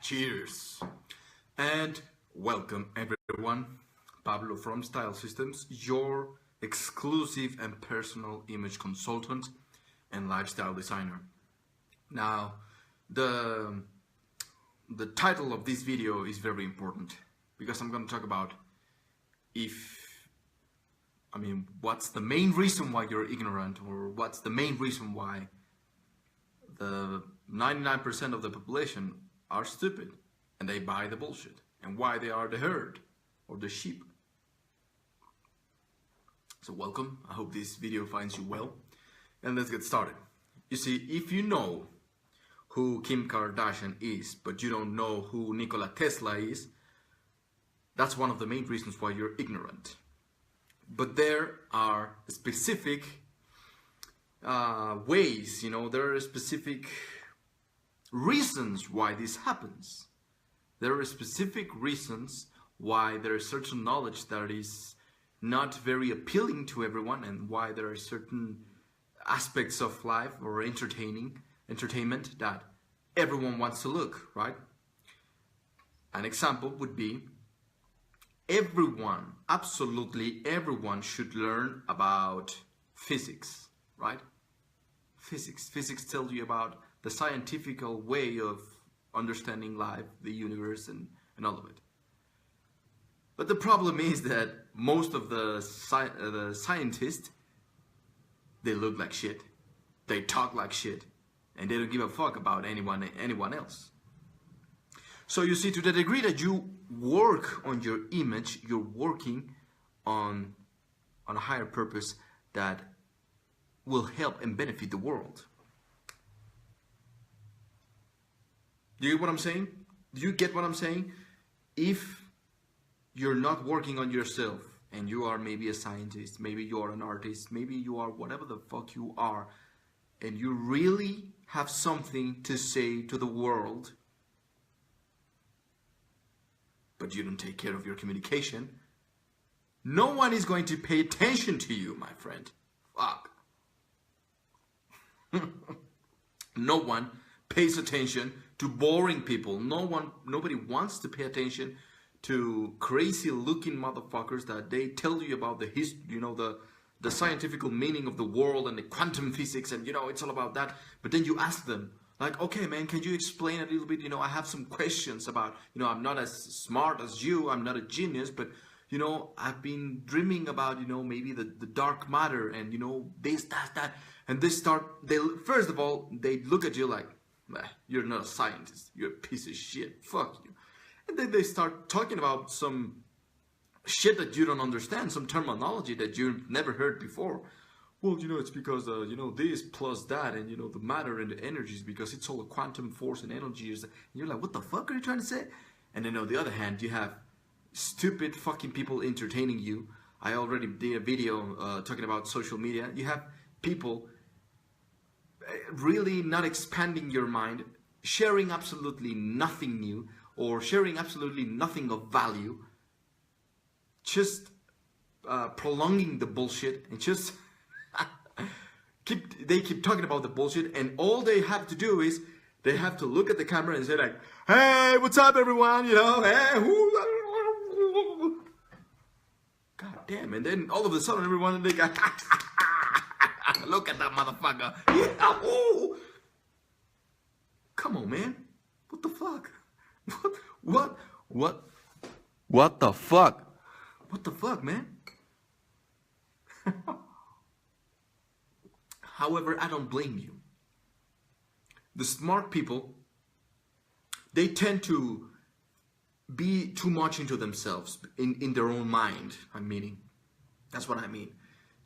Cheers and welcome everyone. Pablo from Style Systems, your exclusive and personal image consultant and lifestyle designer. Now, the title of this video is very important because I'm going to talk about what's the main reason why you're ignorant, or what's the main reason why the 99% of the population are stupid and they buy the bullshit, and why they are the herd or the sheep. So welcome, I hope this video finds you well, and let's get started. You see, if you know who Kim Kardashian is, but you don't know who Nikola Tesla is, that's one of the main reasons why you're ignorant. But there are specific ways, there are specific reasons why this happens. There are specific reasons why there is certain knowledge that is not very appealing to everyone, and why there are certain aspects of life or entertainment that everyone wants to look, right? An example would be everyone, absolutely everyone should learn about physics, right? Physics tells you about the scientific way of understanding life, the universe, and all of it. But the problem is that most of the scientists, they look like shit, they talk like shit, and they don't give a fuck about anyone else. So you see, to the degree that you work on your image, you're working on a higher purpose that will help and benefit the world. Do you get what I'm saying? Do you get what I'm saying? If you're not working on yourself, and you are maybe a scientist, maybe you are an artist, maybe you are whatever the fuck you are, and you really have something to say to the world, but you don't take care of your communication, no one is going to pay attention to you, my friend. Fuck. No one pays attention to boring people. Nobody wants to pay attention to crazy looking motherfuckers that they tell you about the history, the scientific meaning of the world and the quantum physics, and it's all about that. But then you ask them, like, okay man, can you explain a little bit? I have some questions about, I'm not as smart as you, I'm not a genius, but I've been dreaming about, maybe the dark matter, and this, that, and first of all, they look at you like, you're not a scientist, you're a piece of shit, fuck you. And then they start talking about some shit that you don't understand, some terminology that you've never heard before. Well, it's because, this plus that, and, the matter and the energies, because it's all a quantum force and energies. And you're like, what the fuck are you trying to say? And then on the other hand, you have stupid fucking people entertaining you. I already did a video talking about social media. You have people really not expanding your mind, sharing absolutely nothing new, or sharing absolutely nothing of value, just prolonging the bullshit, and just they keep talking about the bullshit, and all they have to do is they have to look at the camera and say like, hey, what's up everyone, hey, god damn, and then all of a sudden everyone, they got look at that motherfucker. Yeah, ooh. Come on, man. What the fuck? What the fuck? What the fuck, man? However, I don't blame you. The smart people, they tend to be too much into themselves, in their own mind, that's what I mean.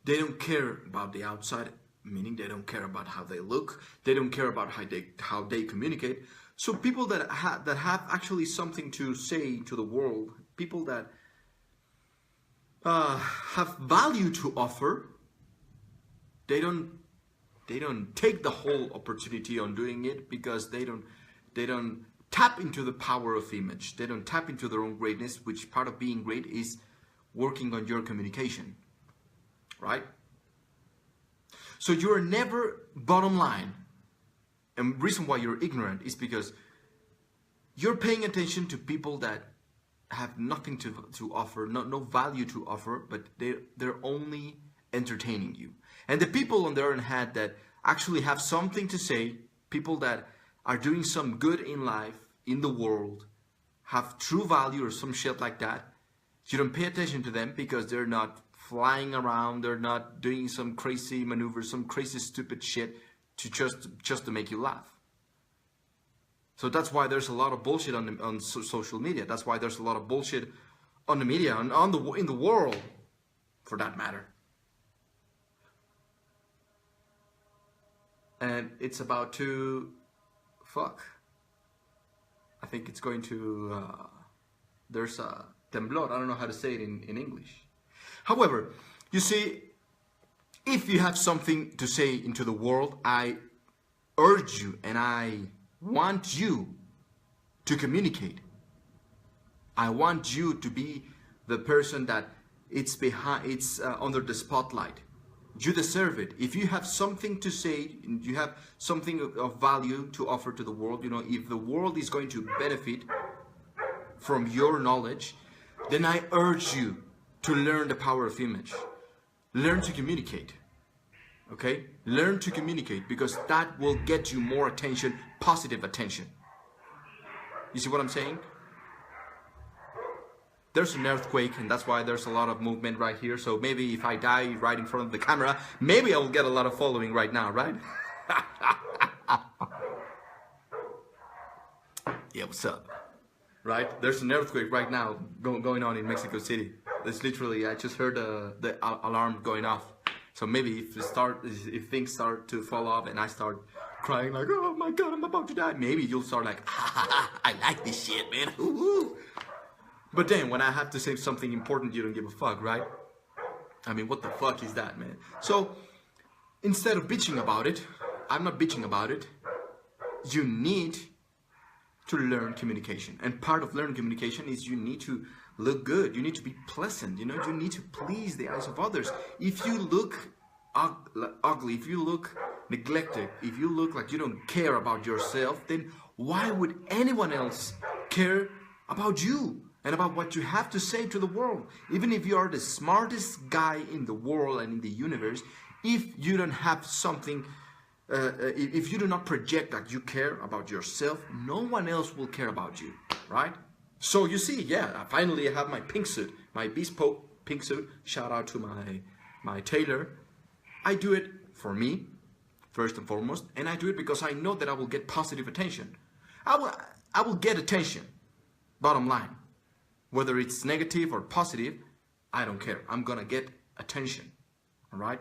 They don't care about the outside, meaning they don't care about how they look. They don't care about how they communicate. So people that have actually something to say to the world, people that have value to offer, they don't take the whole opportunity on doing it, because they don't tap into the power of image. They don't tap into their own greatness, which part of being great is working on your communication. Right? So you're never, bottom line, and reason why you're ignorant is because you're paying attention to people that have nothing to offer, no value to offer, but they're only entertaining you. And the people on the other hand that actually have something to say, people that are doing some good in life, in the world, have true value or some shit like that, you don't pay attention to them because they're not flying around, they're not doing some crazy maneuver, some crazy stupid shit to just to make you laugh. So that's why there's a lot of bullshit on social media. That's why there's a lot of bullshit on the media, in the world, for that matter. And it's about to fuck. I think it's going to. There's a temblor. I don't know how to say it in English. However, you see, if you have something to say into the world, I urge you and I want you to communicate. I want you to be the person that it's under the spotlight. You deserve it. If you have something to say, you have something of value to offer to the world, you know, if the world is going to benefit from your knowledge, then I urge you to learn the power of image. Learn to communicate. Okay? Learn to communicate, because that will get you more attention, positive attention. You see what I'm saying? There's an earthquake, and that's why there's a lot of movement right here. So maybe if I die right in front of the camera, maybe I will get a lot of following right now, right? Yeah, what's up? Right? There's an earthquake right now going on in Mexico City. It's literally, I just heard the alarm going off. So maybe if things start to fall off and I start crying like, oh my God, I'm about to die, maybe you'll start like, I like this shit, man. Ooh. But then when I have to say something important, you don't give a fuck, right? I mean, what the fuck is that, man? So instead of bitching about it, I'm not bitching about it. You need to learn communication. And part of learning communication is you need to look good. You need to be pleasant. You know, you need to please the eyes of others. If you look ugly, if you look neglected, if you look like you don't care about yourself, then why would anyone else care about you and about what you have to say to the world? Even if you are the smartest guy in the world and in the universe, if you don't have something, if you do not project that you care about yourself, no one else will care about you, right? So you see, yeah, finally I have my pink suit, my bespoke pink suit. Shout out to my tailor. I do it for me, first and foremost, and I do it because I know that I will get positive attention. I will get attention, bottom line. Whether it's negative or positive, I don't care. I'm gonna get attention, all right?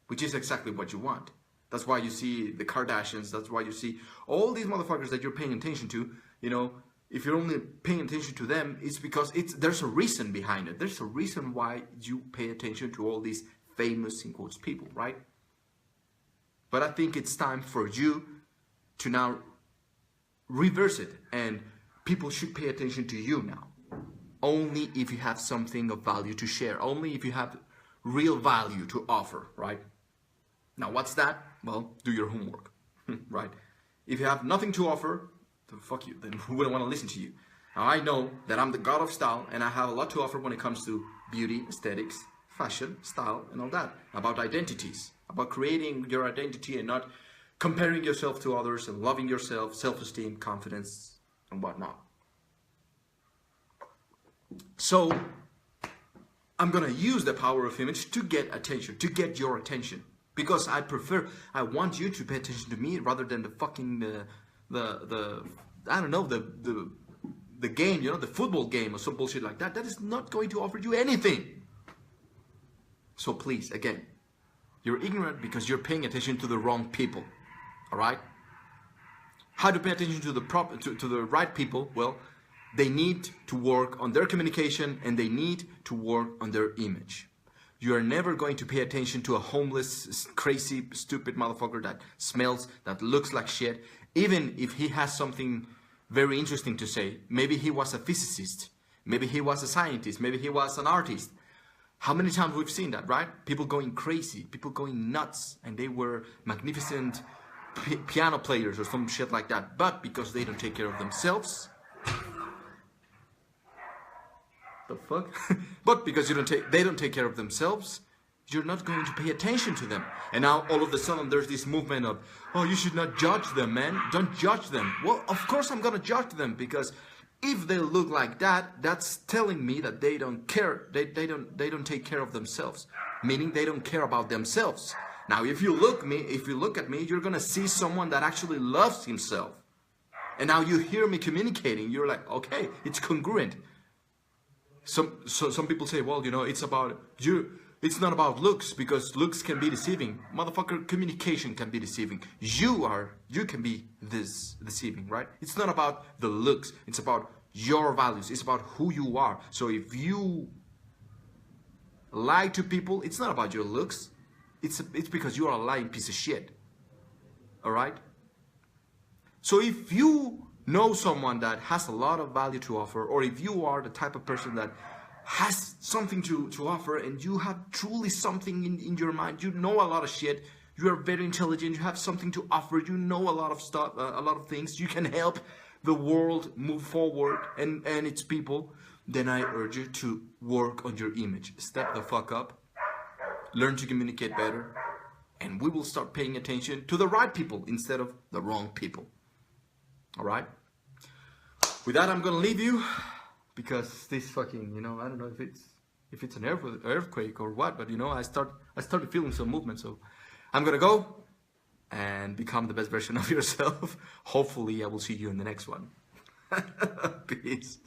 Which is exactly what you want. That's why you see the Kardashians, that's why you see all these motherfuckers that you're paying attention to, you know. If you're only paying attention to them, it's because there's a reason behind it. There's a reason why you pay attention to all these famous, in quotes, people, right? But I think it's time for you to now reverse it, and people should pay attention to you now. Only if you have something of value to share. Only if you have real value to offer, right? Now, what's that? Well, do your homework, right? If you have nothing to offer, then fuck you. Then who wouldn't want to listen to you? Now, I know that I'm the god of style, and I have a lot to offer when it comes to beauty, aesthetics, fashion, style, and all that. About identities, about creating your identity and not comparing yourself to others, and loving yourself, self-esteem, confidence, and whatnot. So, I'm gonna use the power of image to get attention, to get your attention. Because I want you to pay attention to me rather than the fucking, I don't know, the game, you know, the football game or some bullshit like that. That is not going to offer you anything. So please, again, you're ignorant because you're paying attention to the wrong people, all right? How to pay attention to the right people? Well, they need to work on their communication and they need to work on their image. You are never going to pay attention to a homeless, crazy, stupid motherfucker that smells, that looks like shit, even if he has something very interesting to say. Maybe he was a physicist, maybe he was a scientist, maybe he was an artist. How many times we've seen that, right? People going crazy, people going nuts, and they were magnificent piano players or some shit like that. But because they don't take care of themselves, The fuck? But because they don't take care of themselves, you're not going to pay attention to them. And now all of a sudden there's this movement of, oh, you should not judge them, man. Don't judge them. Well, of course I'm gonna judge them, because if they look like that, that's telling me that they don't care. They don't take care of themselves. Meaning they don't care about themselves. Now if you look at me, you're gonna see someone that actually loves himself. And now you hear me communicating, you're like, okay, it's congruent. Some people say, well, you know, it's about you. It's not about looks, because looks can be deceiving. Motherfucker, communication can be deceiving. You can be this deceiving, right? It's not about the looks. It's about your values. It's about who you are. So if you lie to people, it's not about your looks. It's because you are a lying piece of shit. All right? So if you know someone that has a lot of value to offer, or if you are the type of person that has something to offer, and you have truly something in your mind, you know a lot of shit, you are very intelligent, you have something to offer, you know a lot of stuff, a lot of things, you can help the world move forward and its people, then I urge you to work on your image. Step the fuck up, learn to communicate better, and we will start paying attention to the right people instead of the wrong people. All right. With that, I'm gonna leave you, because this fucking, you know, I don't know if it's an earthquake or what, but you know, I started feeling some movement, so I'm gonna go and become the best version of yourself. Hopefully, I will see you in the next one. Peace.